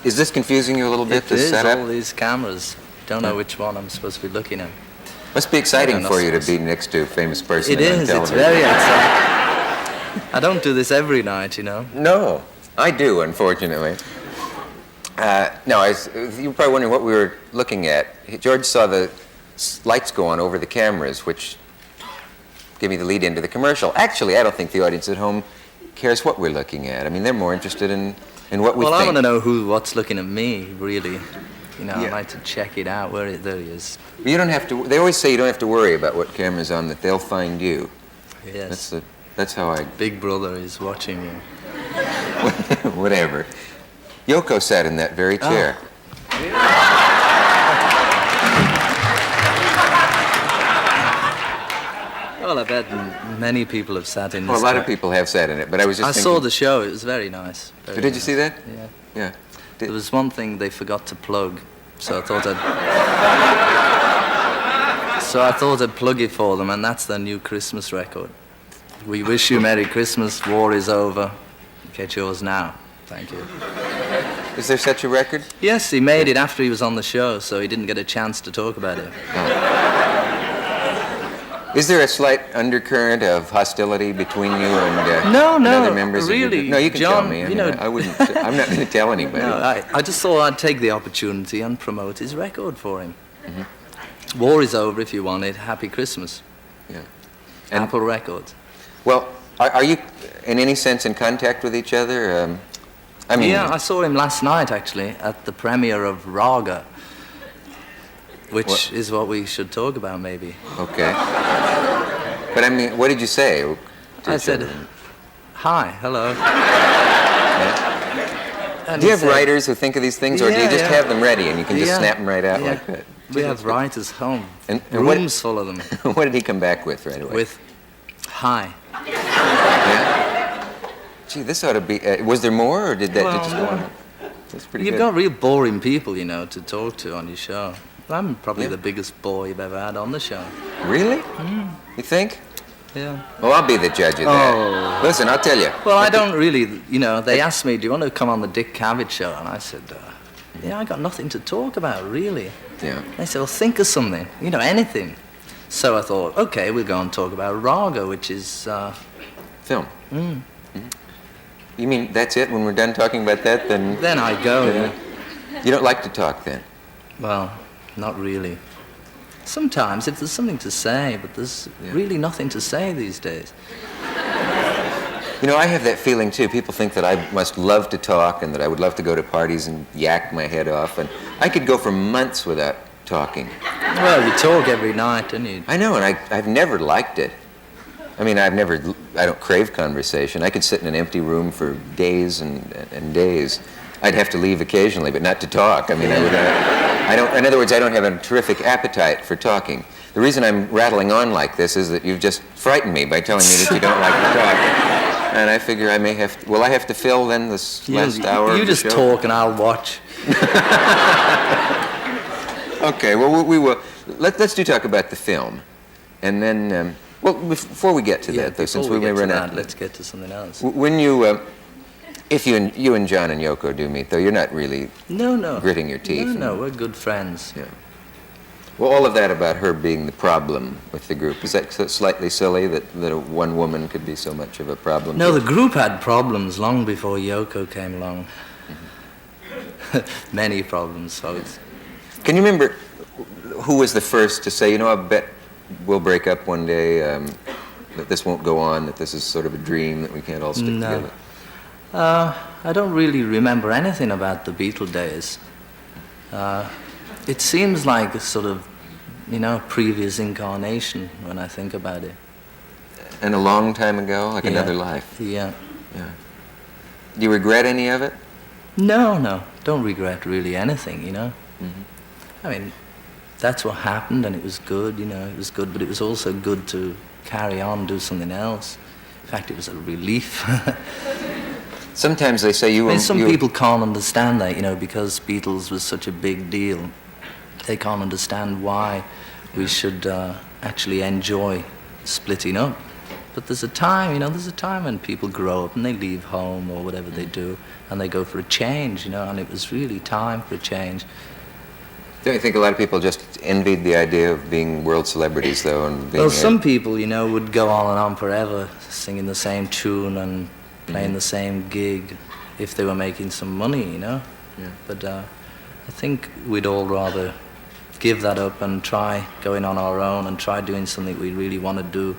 Is this confusing you a little bit, It the is, setup? all these cameras. Don't know which one I'm supposed to be looking at. Must be exciting Yeah, for you to supposed- be next to a famous person It on is, television. it's very exciting. I don't do this every night, you know. No, I do, unfortunately. No, you were probably wondering what we were looking at. George saw the lights go on over the cameras, which gave me the lead into the commercial. Actually, I don't think the audience at home cares what we're looking at. I mean, they're more interested in what we Well, think. I want to know what's looking at me, really. You know, Yeah. I'd like to check it out. There he is. You don't have to. They always say you don't have to worry about what camera's on; that they'll find you. Yes. That's how I. Big Brother is watching you. Whatever. Yoko sat in that very chair. Well, I bet many people have sat in this. Well, a lot chair. of people have sat in it, but I was just I thinking. saw the show. It was very nice. Very Did you nice. see that? Yeah. Yeah. There was one thing they forgot to plug, so I thought I'd plug it for them, and that's their new Christmas record. We wish you Merry Christmas. War is over. Get yours now. Thank you. Is there such a record? Yes, he made it after he was on the show, so he didn't get a chance to talk about it. Is there a slight undercurrent of hostility between you and No, other members of really, your... No, you can John, tell me. I you mean, know- I wouldn't. I'm not going to tell anybody. No, I just thought I'd take the opportunity and promote his record for him. War is over if you want it. Happy Christmas. Yeah. And- Apple Records. Well, are you in any sense in contact with each other? I mean... Yeah, I saw him last night, actually, at the premiere of Raga, which is what we should talk about, maybe. Okay. But I mean, what did you say to I each said, other? hi, hello. And Do you he have said, writers who think of these things, or do you Yeah, just yeah. have them ready and you can just Yeah, snap them right out yeah. like that? We have writers home, And what- rooms full of them, What did he come back with right away? with hi. Yeah? Gee, this ought to be... was there more, or did that Well, just go on? That's pretty You've good. got real boring people, you know, to talk to on your show. I'm probably Yeah. the biggest bore you've ever had on the show. Really? You think? Yeah. Well, I'll be the judge of that. Oh. Listen, I'll tell you. Well, I don't really, you know, they asked me, do you want to come on the Dick Cavett show? And I said, yeah, I got nothing to talk about, really. Yeah. They said, well, think of something, you know, anything. So I thought, okay, we'll go and talk about Raga, which is... Film. You mean that's it? When we're done talking about that, then... Then I go. then you don't like to talk, then? Well, not really. Sometimes, if there's something to say, but there's really nothing to say these days. You know, I have that feeling, too. People think that I must love to talk and that I would love to go to parties and yak my head off. And I could go for months without talking. Well, you talk every night, don't you? I know, and I've never liked it. I mean, I don't crave conversation. I could sit in an empty room for days and days. I'd have to leave occasionally, but not to talk. I mean, in other words, I don't have a terrific appetite for talking. The reason I'm rattling on like this is that you've just frightened me by telling me that you don't like to talk. And I figure I may have to, will I have to fill then this last hour You of the just show? talk and I'll watch. Okay, well, we will. Let's do talk about the film. And then, well, before we get to that, though, since we may run out. Let's get to something else. When you, if you and John and Yoko do meet, though, you're not really No. gritting your teeth. No, we're good friends. Yeah. Well, all of that about her being the problem with the group, is that slightly silly that one woman could be so much of a problem? No, the group had problems long before Yoko came along. Many problems, folks. Can you remember who was the first to say, you know, I bet we'll break up one day, that this won't go on, that this is sort of a dream, that we can't all stick together? I don't really remember anything about the Beatle days. It seems like a sort of, you know, previous incarnation when I think about it. And a long time ago, like Yeah. another life. Yeah. Yeah. Do you regret any of it? No. Don't regret really anything, you know. I mean, that's what happened and it was good, you know, it was good, but it was also good to carry on, do something else. In fact, it was a relief. Sometimes they say you... I mean, some people can't understand that, you know, because Beatles was such a big deal. They can't understand why we should actually enjoy splitting up. But there's a time, there's a time when people grow up and they leave home or whatever they do, and they go for a change, and it was really time for a change. Don't you think a lot of people just envied the idea of being world celebrities, though? And being some people, would go on and on forever, singing the same tune and playing the same gig if they were making some money, Yeah. But I think we'd all rather give that up and try going on our own and try doing something we really want to do.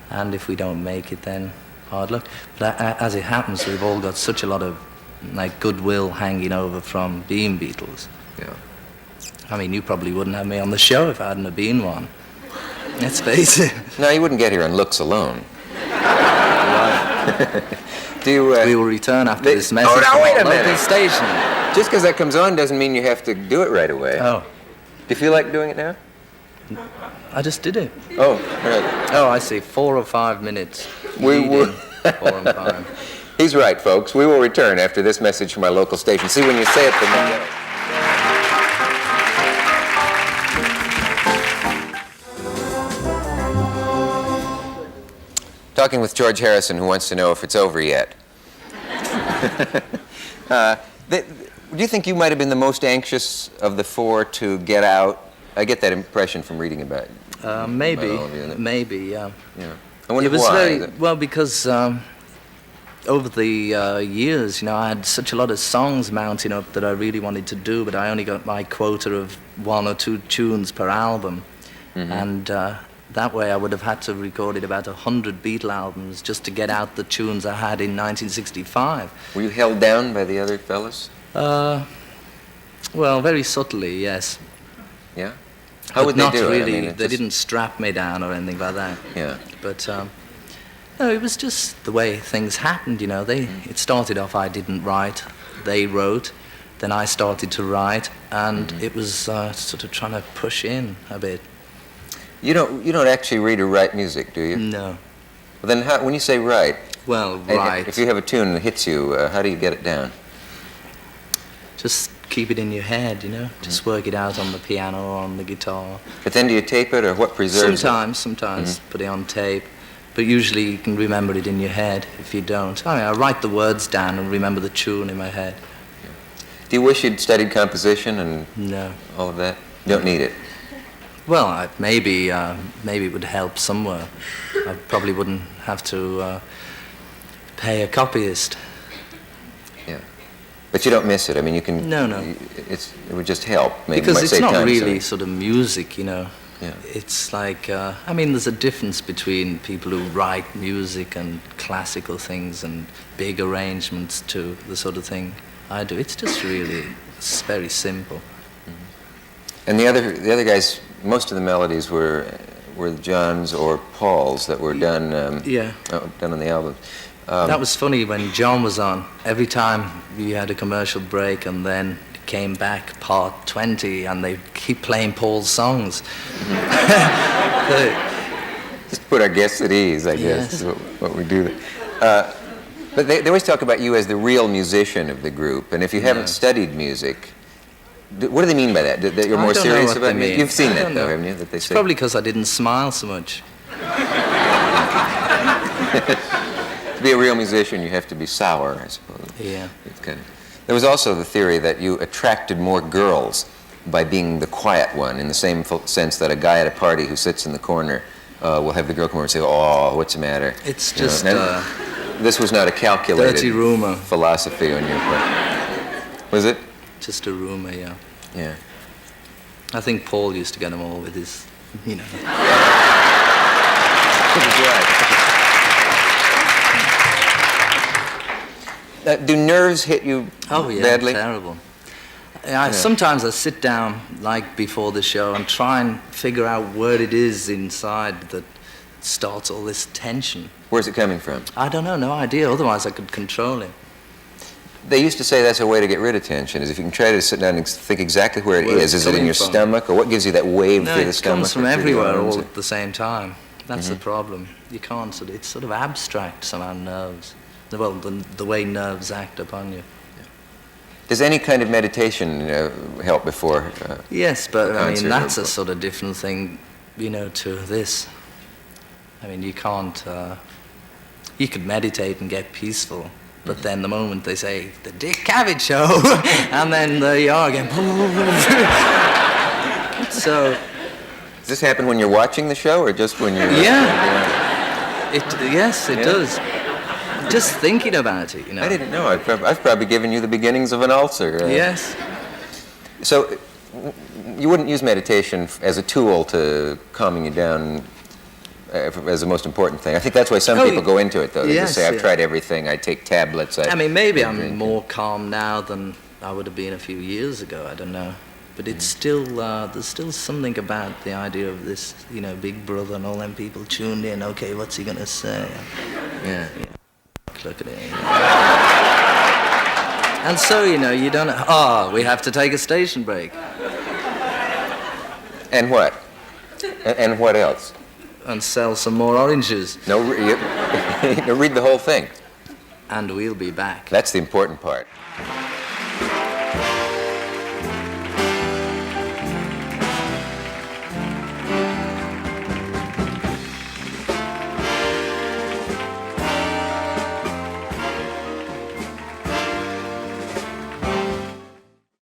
And if we don't make it, then hard luck. But as it happens, we've all got such a lot of goodwill hanging over from being Beatles. Yeah. I mean, you probably wouldn't have me on the show if I hadn't have been one. Let's face it. No, you wouldn't get here on looks alone. Right. We will return after this message from wait a our local minute. station. Just because that comes on doesn't mean you have to do it right away. Oh, Do you feel like doing it now? I just did it. Oh, right. Oh, I see. 4 or 5 minutes. We will. 4 and 5. He's right, folks. We will return after this message from our local station. See, when you say it, then you get it. Talking with George Harrison, who wants to know if it's over yet. Do you think you might have been the most anxious of the four to get out? I get that impression from reading about it. Maybe, all of you, maybe, yeah. Yeah. I wonder It was why. well, because over the years, I had such a lot of songs mounting up that I really wanted to do, but I only got my quota of 1 or 2 tunes per album. And that way I would have had to have recorded about 100 Beatle albums just to get out the tunes I had in 1965. Were you held down by the other fellas? Well, very subtly, yes. Yeah? How would But they do not it? really. I mean, They didn't strap me down or anything like that. Yeah. But no, it was just the way things happened, It started off I didn't write, they wrote, then I started to write, and it was sort of trying to push in a bit. You don't actually read or write music, do you? No. Well, then when you say write, Well, right. if you have a tune that hits you, how do you get it down? Just keep it in your head, Just work it out on the piano or on the guitar. But then do you tape it, or what preserves Sometimes put it on tape. But usually you can remember it in your head if you don't. I write the words down and remember the tune in my head. it? Do you wish you'd studied composition and No. all of that? You don't need it. Well, maybe it would help somewhere. I probably wouldn't have to pay a copyist. Yeah. But you don't miss it. I mean, you can... No. It would just help. Maybe Because might it's save not time, really so- sort of music, Yeah. It's like, there's a difference between people who write music and classical things and big arrangements to the sort of thing I do. It's just really, it's very simple. And the other guys, most of the melodies were John's or Paul's that were done done on the album. That was funny when John was on. Every time you had a commercial break and then it came back part 20 and they keep playing Paul's songs. Just to put our guests at ease, I guess, Yes. is what we do. But they always talk about you as the real musician of the group, and if you haven't studied music, what do they mean by that? That you're I more don't know serious what about they music? mean. You've seen I that, don't though, know. haven't you? That they It's say. probably because I didn't smile so much. To be a real musician, you have to be sour, I suppose. Yeah. It's kind of... There was also the theory that you attracted more girls by being the quiet one, in the same sense that a guy at a party who sits in the corner will have the girl come over and say, "Oh, what's the matter?" It's You know, just now, this was not a calculated dirty rumor. philosophy on your part. Was it? Just a rumor, yeah. Yeah. I think Paul used to get them all with his, Do nerves hit you Oh, yeah, badly? terrible. Sometimes I sit down, like before the show, and try and figure out what it is inside that starts all this tension. Where's it coming from? I don't know, no idea. Otherwise I could control it. They used to say that's a way to get rid of tension, is if you can try to sit down and think exactly where it Where is. it's Is it in coming your from. stomach, or what gives you that wave No, through the it stomach? comes from or through the everywhere arms? all at the same time. That's the problem. You can't it's sort of abstract, somehow, nerves. Well, the way nerves act upon you. Does any kind of meditation help before? Yes, but I concert mean, that's or- a sort of different thing, to this. I mean, you can't, you could meditate and get peaceful, but then the moment they say, the Dick Cavett Show, and then there you are again. So... Does this happen when you're watching the show, or just when you're... Yeah. Yes, it does. Just thinking about it, you know. I didn't know. I've probably given you the beginnings of an ulcer. Yes. So you wouldn't use meditation as a tool to calming you down as the most important thing. I think that's why some people go into it, though. They just say, I've tried everything. I take tablets. I mean, maybe I'm more calm now than I would have been a few years ago. I don't know. But it's still, there's still something about the idea of this, you know, Big Brother and all them people tuned in. Okay, what's he going to say? Yeah. Look at it. And so, you know, you don't... we have to take a station break. And what? And what else? And sell some more oranges. No, read the whole thing. And we'll be back. That's the important part.